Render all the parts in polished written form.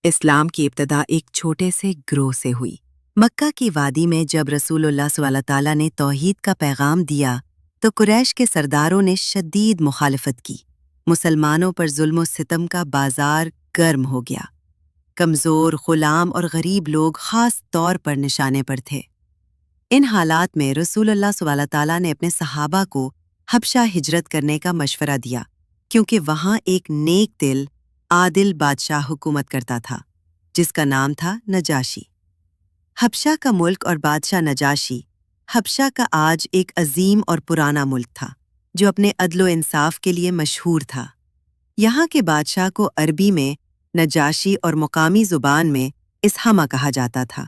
اسلام کی ابتدا ایک چھوٹے سے گروہ سے ہوئی۔ مکہ کی وادی میں جب رسول اللہ صلی اللہ تعالیٰ نے توحید کا پیغام دیا تو قریش کے سرداروں نے شدید مخالفت کی۔ مسلمانوں پر ظلم و ستم کا بازار گرم ہو گیا۔ کمزور، غلام اور غریب لوگ خاص طور پر نشانے پر تھے۔ ان حالات میں رسول اللہ صلی اللہ تعالیٰ نے اپنے صحابہ کو حبشہ ہجرت کرنے کا مشورہ دیا، کیونکہ وہاں ایک نیک دل، عادل بادشاہ حکومت کرتا تھا، جس کا نام تھا نجاشی۔ حبشہ کا ملک اور بادشاہ نجاشی، حبشہ کا آج ایک عظیم اور پرانا ملک تھا، جو اپنے عدل و انصاف کے لیے مشہور تھا۔ یہاں کے بادشاہ کو عربی میں نجاشی اور مقامی زبان میں اسحمہ کہا جاتا تھا۔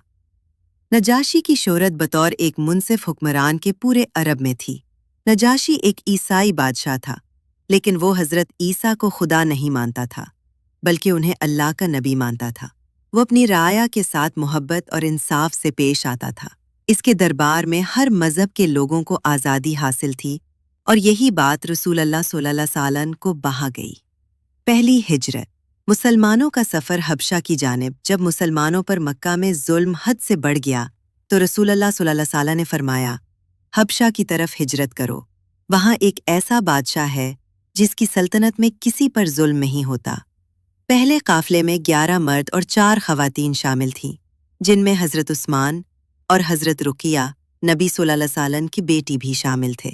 نجاشی کی شہرت بطور ایک منصف حکمران کے پورے عرب میں تھی۔ نجاشی ایک عیسائی بادشاہ تھا، لیکن وہ حضرت عیسیٰ کو خدا نہیں مانتا تھا، بلکہ انہیں اللہ کا نبی مانتا تھا۔ وہ اپنی رعایا کے ساتھ محبت اور انصاف سے پیش آتا تھا۔ اس کے دربار میں ہر مذہب کے لوگوں کو آزادی حاصل تھی، اور یہی بات رسول اللہ صلی اللہ علیہ وسلم کو بہا گئی۔ پہلی ہجرت، مسلمانوں کا سفر حبشہ کی جانب۔ جب مسلمانوں پر مکہ میں ظلم حد سے بڑھ گیا تو رسول اللہ صلی اللہ علیہ وسلم نے فرمایا، حبشہ کی طرف ہجرت کرو۔ وہاں ایک ایسا بادشاہ ہے جس کی سلطنت میں کسی پر ظلم نہیں ہوتا۔ پہلے قافلے میں 11 مرد اور 4 خواتین شامل تھیں، جن میں حضرت عثمان اور حضرت رقیہ نبی صلی اللہ علیہ وسلم کی بیٹی بھی شامل تھے۔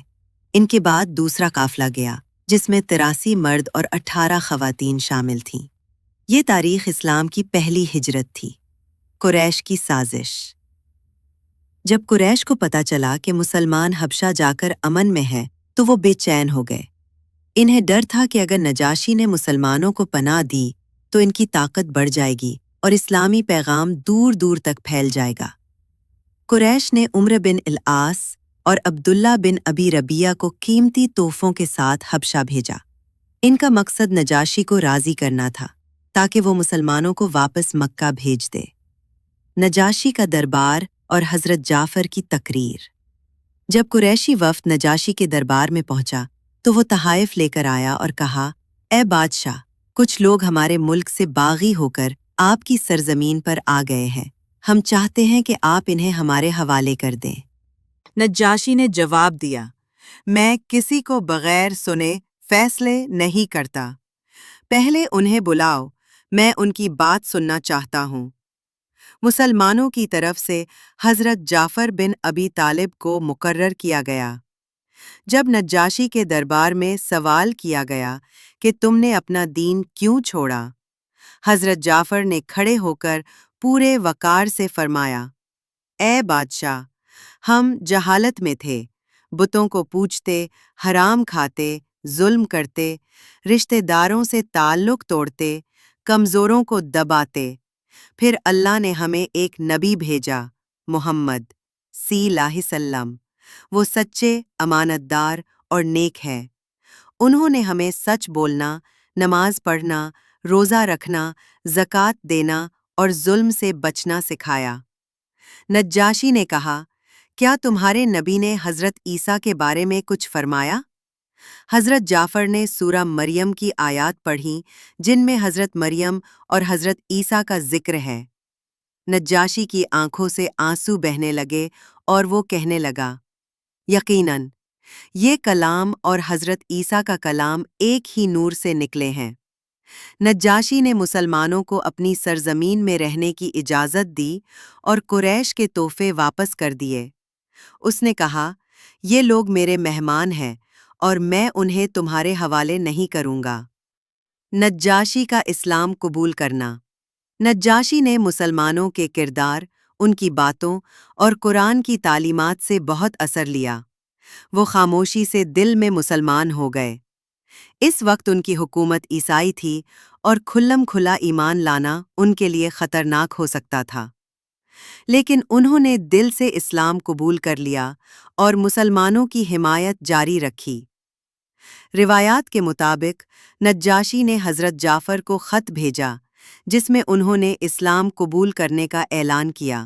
ان کے بعد دوسرا قافلہ گیا، جس میں 83 مرد اور 18 خواتین شامل تھیں۔ یہ تاریخ اسلام کی پہلی ہجرت تھی۔ قریش کی سازش۔ جب قریش کو پتہ چلا کہ مسلمان حبشہ جا کر امن میں ہے تو وہ بے چین ہو گئے۔ انہیں ڈر تھا کہ اگر نجاشی نے مسلمانوں کو پناہ دی تو ان کی طاقت بڑھ جائے گی اور اسلامی پیغام دور دور تک پھیل جائے گا۔ قریش نے عمرو بن العاص اور عبداللہ بن ابی ربیعہ کو قیمتی تحفوں کے ساتھ حبشہ بھیجا۔ ان کا مقصد نجاشی کو راضی کرنا تھا تاکہ وہ مسلمانوں کو واپس مکہ بھیج دے۔ نجاشی کا دربار اور حضرت جعفر کی تقریر۔ جب قریشی وفد نجاشی کے دربار میں پہنچا تو وہ تحائف لے کر آیا اور کہا، اے بادشاہ، کچھ لوگ ہمارے ملک سے باغی ہو کر آپ کی سرزمین پر آ گئے ہیں۔ ہم چاہتے ہیں کہ آپ انہیں ہمارے حوالے کر دیں۔ نجاشی نے جواب دیا، میں کسی کو بغیر سنے فیصلے نہیں کرتا۔ پہلے انہیں بلاؤ، میں ان کی بات سننا چاہتا ہوں۔ مسلمانوں کی طرف سے حضرت جعفر بن ابی طالب کو مقرر کیا گیا۔ جب نجاشی کے دربار میں سوال کیا گیا کہ تم نے اپنا دین کیوں چھوڑا، حضرت جعفر نے کھڑے ہو کر پورے وقار سے فرمایا، اے بادشاہ، ہم جہالت میں تھے، بتوں کو پوجتے، حرام کھاتے، ظلم کرتے، رشتہ داروں سے تعلق توڑتے، کمزوروں کو دباتے۔ پھر اللہ نے ہمیں ایک نبی بھیجا، محمد صلی اللہ علیہ وسلم۔ وہ سچے، امانت دار اور نیک ہے۔ انہوں نے ہمیں سچ بولنا، نماز پڑھنا، روزہ رکھنا، زکوٰۃ دینا اور ظلم سے بچنا سکھایا۔ نجاشی نے کہا، کیا تمہارے نبی نے حضرت عیسیٰ کے بارے میں کچھ فرمایا؟ حضرت جعفر نے سورہ مریم کی آیات پڑھیں جن میں حضرت مریم اور حضرت عیسیٰ کا ذکر ہے۔ نجاشی کی آنکھوں سے آنسو بہنے لگے اور وہ کہنے لگا، یقیناً یہ کلام اور حضرت عیسیٰ کا کلام ایک ہی نور سے نکلے ہیں۔ نجاشی نے مسلمانوں کو اپنی سرزمین میں رہنے کی اجازت دی اور قریش کے تحفے واپس کر دیے۔ اس نے کہا، یہ لوگ میرے مہمان ہیں اور میں انہیں تمہارے حوالے نہیں کروں گا۔ نجاشی کا اسلام قبول کرنا۔ نجاشی نے مسلمانوں کے کردار، ان کی باتوں اور قرآن کی تعلیمات سے بہت اثر لیا۔ وہ خاموشی سے دل میں مسلمان ہو گئے۔ اس وقت ان کی حکومت عیسائی تھی اور کھلم کھلا ایمان لانا ان کے لیے خطرناک ہو سکتا تھا، لیکن انہوں نے دل سے اسلام قبول کر لیا اور مسلمانوں کی حمایت جاری رکھی۔ روایات کے مطابق نجاشی نے حضرت جعفر کو خط بھیجا جس میں انہوں نے اسلام قبول کرنے کا اعلان کیا۔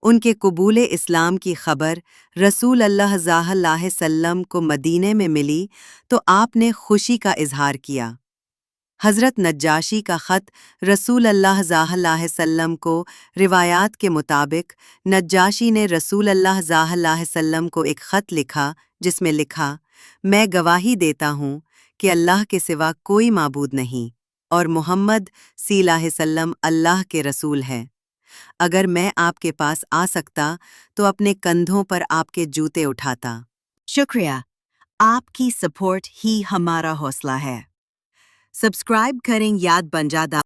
ان کے قبول اسلام کی خبر رسول اللہ صلی اللہ علیہ وسلم کو مدینے میں ملی تو آپ نے خوشی کا اظہار کیا۔ حضرت نجاشی کا خط رسول اللہ صلی اللہ علیہ وسلم کو روایات کے مطابق نجاشی نے رسول اللہ صلی اللہ علیہ وسلم کو ایک خط لکھا جس میں لکھا، میں گواہی دیتا ہوں کہ اللہ کے سوا کوئی معبود نہیں اور محمد صلی اللہ علیہ وسلم اللہ کے رسول ہے۔ اگر میں آپ کے پاس آ سکتا تو اپنے کندھوں پر آپ کے جوتے اٹھاتا۔ شکریہ، آپ کی سپورٹ ہی ہمارا حوصلہ ہے۔ سبسکرائب کریں، یاد بن جاتا۔